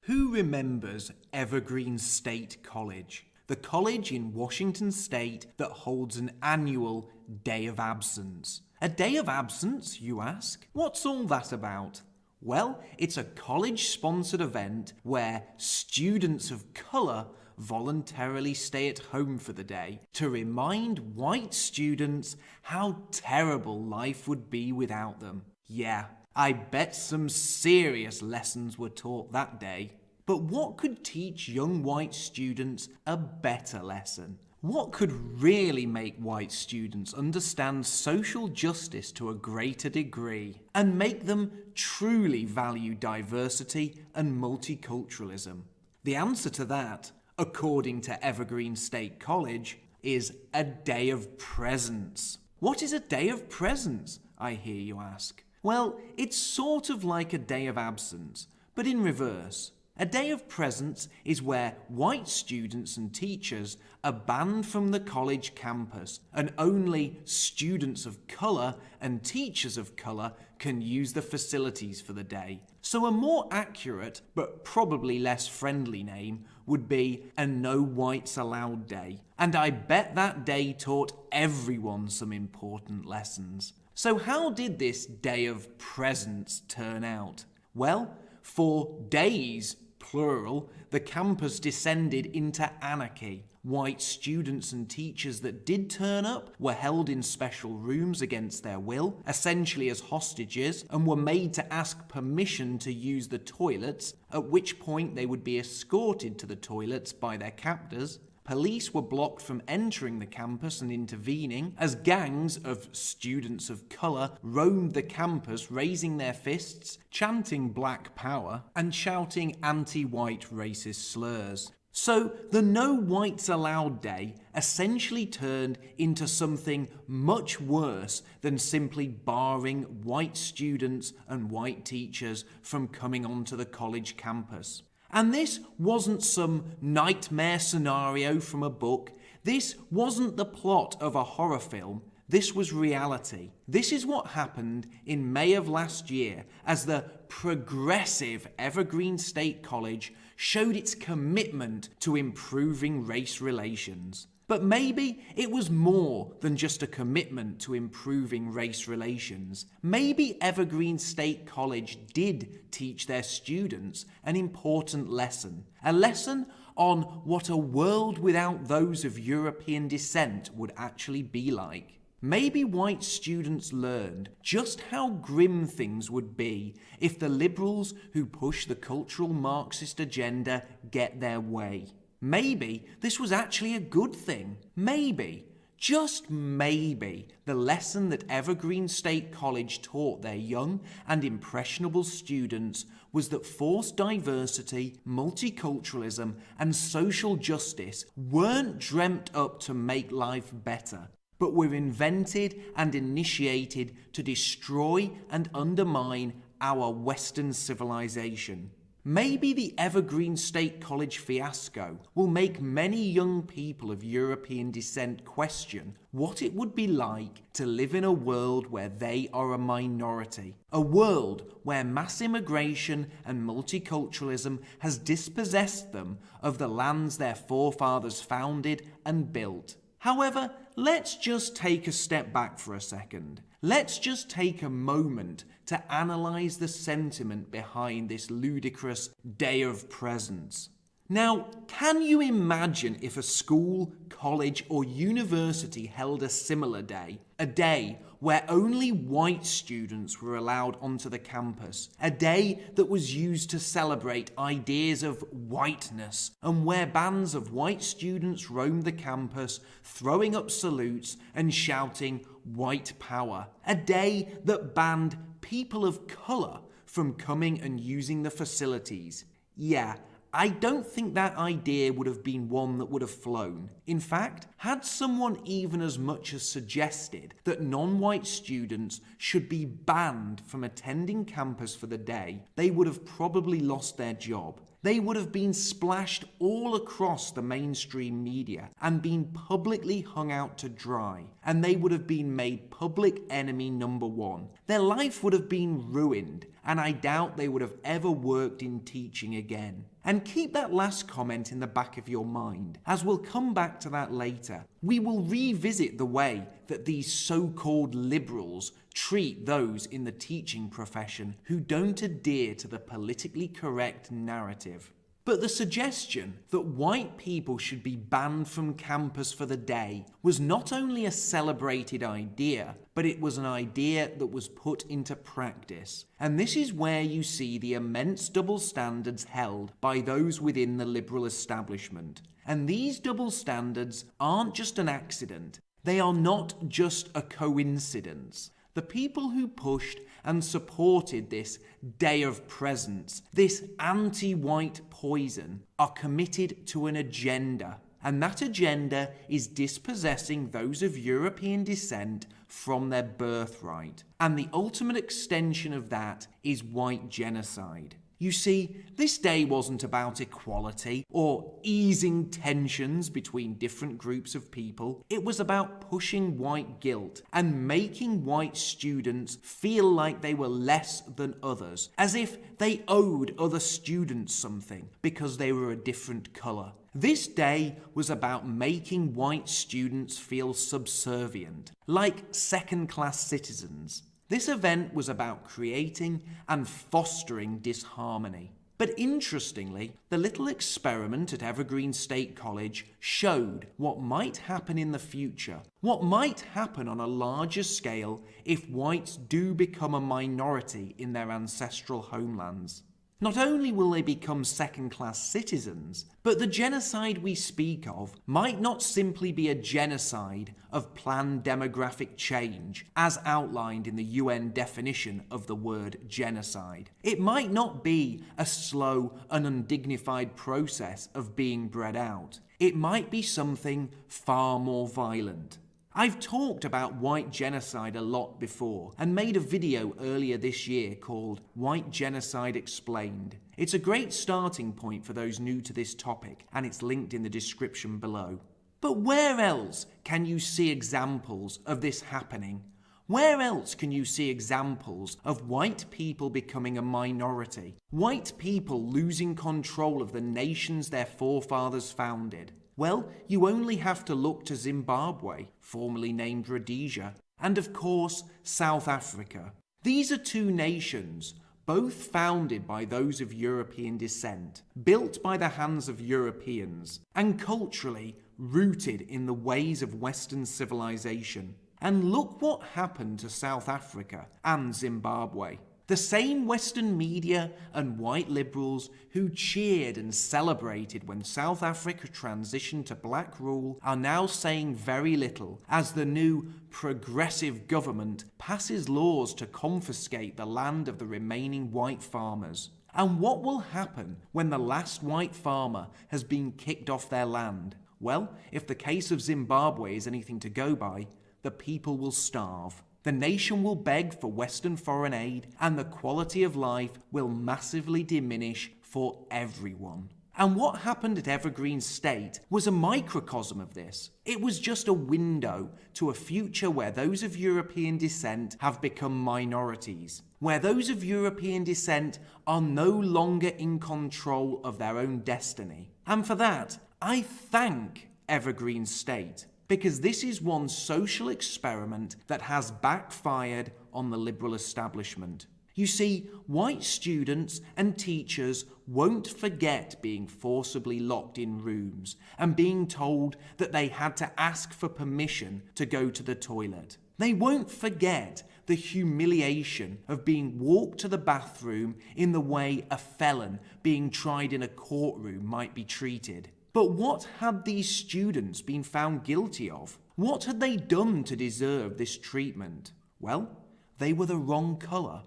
Who remembers Evergreen State College? The college in Washington State that holds an annual Day of Absence. A Day of Absence, you ask? What's all that about? Well, it's a college-sponsored event where students of colour voluntarily stay at home for the day to remind white students how terrible life would be without them. Yeah, I bet some serious lessons were taught that day. But what could teach young white students a better lesson? What could really make white students understand social justice to a greater degree and make them truly value diversity and multiculturalism? The answer to that, according to Evergreen State College, is a day of presence. What is a day of presence, I hear you ask? Well, it's sort of like a day of absence, but in reverse. A day of presence is where white students and teachers are banned from the college campus and only students of colour and teachers of colour can use the facilities for the day. So a more accurate, but probably less friendly name would be a No Whites Allowed Day. And I bet that day taught everyone some important lessons. So how did this day of presence turn out? Well, for days, plural, the campus descended into anarchy. White students and teachers that did turn up were held in special rooms against their will, essentially as hostages, and were made to ask permission to use the toilets, at which point they would be escorted to the toilets by their captors. Police were blocked from entering the campus and intervening as gangs of students of colour roamed the campus, raising their fists, chanting Black Power, and shouting anti-white racist slurs. So the No Whites Allowed Day essentially turned into something much worse than simply barring white students and white teachers from coming onto the college campus. And this wasn't some nightmare scenario from a book. This wasn't the plot of a horror film. This was reality. This is what happened in May of last year as the progressive Evergreen State College showed its commitment to improving race relations. But maybe it was more than just a commitment to improving race relations. Maybe Evergreen State College did teach their students an important lesson. A lesson on what a world without those of European descent would actually be like. Maybe white students learned just how grim things would be if the liberals who push the cultural Marxist agenda get their way. Maybe this was actually a good thing. Maybe, just maybe, the lesson that Evergreen State College taught their young and impressionable students was that forced diversity, multiculturalism, and social justice weren't dreamt up to make life better, but were invented and initiated to destroy and undermine our Western civilization. Maybe the Evergreen State College fiasco will make many young people of European descent question what it would be like to live in a world where they are a minority. A world where mass immigration and multiculturalism has dispossessed them of the lands their forefathers founded and built. However, let's just take a step back for a second. Let's just take a moment to analyse the sentiment behind this ludicrous Day of Presence. Now, can you imagine if a school, college, or university held a similar day? A day where only white students were allowed onto the campus. A day that was used to celebrate ideas of whiteness, and where bands of white students roamed the campus, throwing up salutes and shouting white power. A day that banned people of colour from coming and using the facilities. Yeah, I don't think that idea would have been one that would have flown. In fact, had someone even as much as suggested that non-white students should be banned from attending campus for the day, they would have probably lost their job. They would have been splashed all across the mainstream media and been publicly hung out to dry, and they would have been made public enemy number one. Their life would have been ruined, and I doubt they would have ever worked in teaching again. And keep that last comment in the back of your mind, as we'll come back to that later. We will revisit the way that these so-called liberals treat those in the teaching profession who don't adhere to the politically correct narrative. But the suggestion that white people should be banned from campus for the day was not only a celebrated idea, but it was an idea that was put into practice. And this is where you see the immense double standards held by those within the liberal establishment. And these double standards aren't just an accident. They are not just a coincidence. The people who pushed and supported this day of presence, this anti-white poison, are committed to an agenda. And that agenda is dispossessing those of European descent from their birthright. And the ultimate extension of that is white genocide. You see, this day wasn't about equality or easing tensions between different groups of people. It was about pushing white guilt and making white students feel like they were less than others, as if they owed other students something because they were a different colour. This day was about making white students feel subservient, like second-class citizens. This event was about creating and fostering disharmony. But interestingly, the little experiment at Evergreen State College showed what might happen in the future, what might happen on a larger scale if whites do become a minority in their ancestral homelands. Not only will they become second-class citizens, but the genocide we speak of might not simply be a genocide of planned demographic change, as outlined in the UN definition of the word genocide. It might not be a slow and undignified process of being bred out. It might be something far more violent. I've talked about white genocide a lot before and made a video earlier this year called White Genocide Explained. It's a great starting point for those new to this topic and it's linked in the description below. But where else can you see examples of this happening? Where else can you see examples of white people becoming a minority? White people losing control of the nations their forefathers founded? Well, you only have to look to Zimbabwe, formerly named Rhodesia, and of course, South Africa. These are two nations, both founded by those of European descent, built by the hands of Europeans, and culturally rooted in the ways of Western civilization. And look what happened to South Africa and Zimbabwe. The same Western media and white liberals who cheered and celebrated when South Africa transitioned to black rule are now saying very little as the new progressive government passes laws to confiscate the land of the remaining white farmers. And what will happen when the last white farmer has been kicked off their land? Well, if the case of Zimbabwe is anything to go by, the people will starve. The nation will beg for Western foreign aid, and the quality of life will massively diminish for everyone. And what happened at Evergreen State was a microcosm of this. It was just a window to a future where those of European descent have become minorities, where those of European descent are no longer in control of their own destiny. And for that, I thank Evergreen State, because this is one social experiment that has backfired on the liberal establishment. You see, white students and teachers won't forget being forcibly locked in rooms and being told that they had to ask for permission to go to the toilet. They won't forget the humiliation of being walked to the bathroom in the way a felon being tried in a courtroom might be treated. But what had these students been found guilty of? What had they done to deserve this treatment? Well, they were the wrong colour.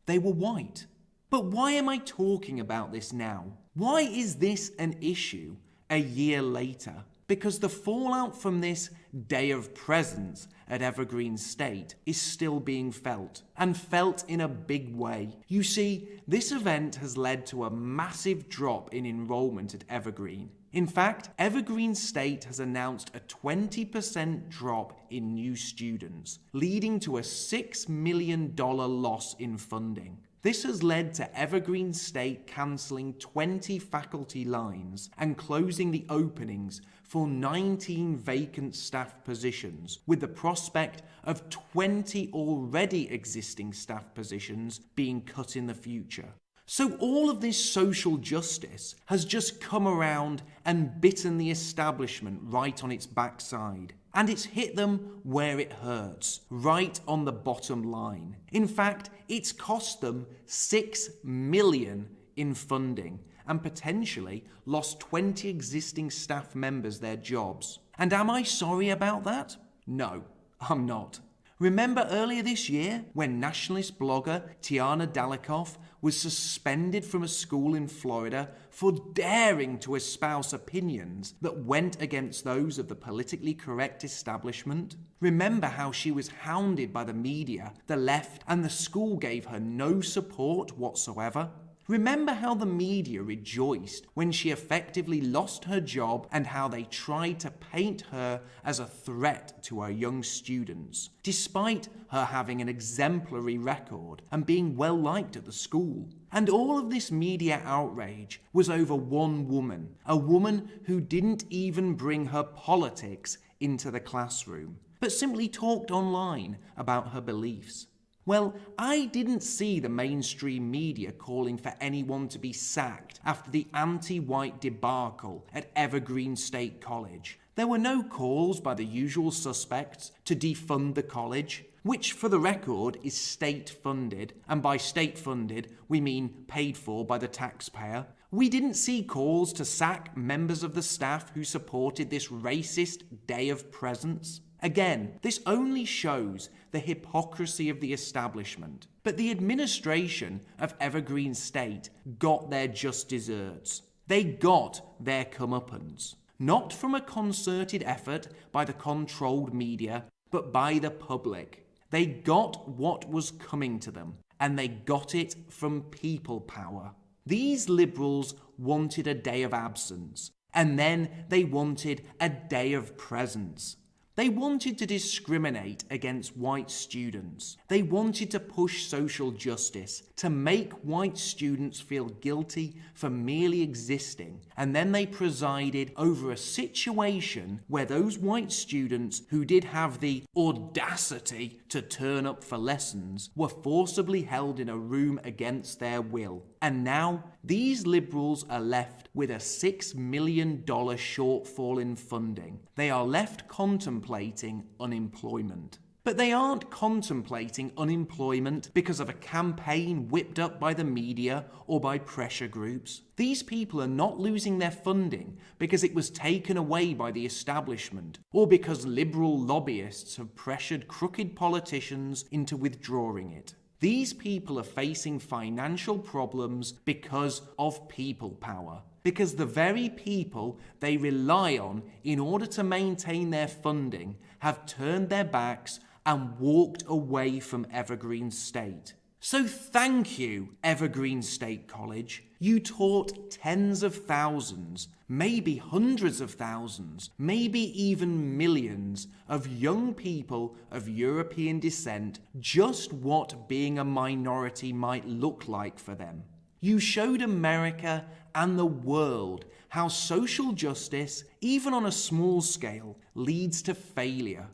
They were white. But why am I talking about this now? Why is this an issue a year later? Because the fallout from this day of presence at Evergreen State is still being felt, and felt in a big way. You see, this event has led to a massive drop in enrollment at Evergreen. In fact, Evergreen State has announced a 20% drop in new students, leading to a $6 million loss in funding. This has led to Evergreen State cancelling 20 faculty lines and closing the openings for 19 vacant staff positions, with the prospect of 20 already existing staff positions being cut in the future. So all of this social justice has just come around and bitten the establishment right on its backside. And it's hit them where it hurts, right on the bottom line. In fact, it's cost them $6 million in funding and potentially lost 20 existing staff members their jobs. And am I sorry about that? No, I'm not. Remember earlier this year when nationalist blogger Tiana Dalikoff was suspended from a school in Florida for daring to espouse opinions that went against those of the politically correct establishment? Remember how she was hounded by the media, the left, and the school gave her no support whatsoever? Remember how the media rejoiced when she effectively lost her job and how they tried to paint her as a threat to our young students, despite her having an exemplary record and being well liked at the school. And all of this media outrage was over one woman, a woman who didn't even bring her politics into the classroom, but simply talked online about her beliefs. Well, I didn't see the mainstream media calling for anyone to be sacked after the anti-white debacle at Evergreen State College. There were no calls by the usual suspects to defund the college, which for the record is state-funded, and by state-funded we mean paid for by the taxpayer. We didn't see calls to sack members of the staff who supported this racist day of presence. Again, this only shows the hypocrisy of the establishment. But the administration of Evergreen State got their just desserts. They got their comeuppance. Not from a concerted effort by the controlled media, but by the public. They got what was coming to them, and they got it from people power. These liberals wanted a day of absence, and then they wanted a day of presence. They wanted to discriminate against white students. They wanted to push social justice, to make white students feel guilty for merely existing. And then they presided over a situation where those white students who did have the audacity to turn up for lessons were forcibly held in a room against their will. And now these liberals are left with a $6 million shortfall in funding. They are left contemplating unemployment. But they aren't contemplating unemployment because of a campaign whipped up by the media or by pressure groups. These people are not losing their funding because it was taken away by the establishment or because liberal lobbyists have pressured crooked politicians into withdrawing it. These people are facing financial problems because of people power. Because the very people they rely on in order to maintain their funding have turned their backs and walked away from Evergreen State. So thank you, Evergreen State College. You taught tens of thousands, maybe hundreds of thousands, maybe even millions of young people of European descent just what being a minority might look like for them. You showed America and the world how social justice, even on a small scale, leads to failure.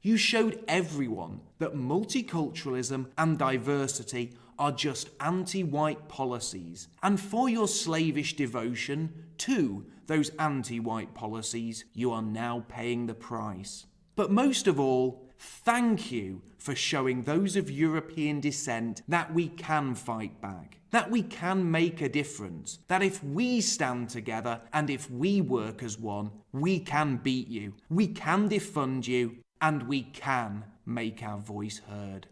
You showed everyone that multiculturalism and diversity are just anti-white policies, and for your slavish devotion to those anti-white policies, you are now paying the price. But most of all, thank you for showing those of European descent that we can fight back, that we can make a difference, that if we stand together and if we work as one, we can beat you, we can defund you, and we can make our voice heard.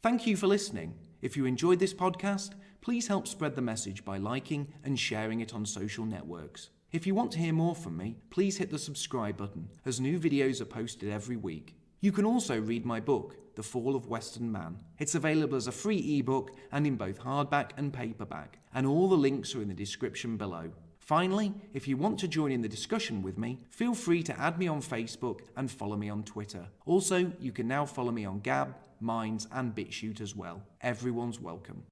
Thank you for listening. If you enjoyed this podcast, please help spread the message by liking and sharing it on social networks. If you want to hear more from me, please hit the subscribe button, as new videos are posted every week. You can also read my book, The Fall of Western Man. It's available as a free ebook and in both hardback and paperback, and all the links are in the description below. Finally, if you want to join in the discussion with me, feel free to add me on Facebook and follow me on Twitter. Also, you can now follow me on Gab, mines and BitChute as well. Everyone's welcome.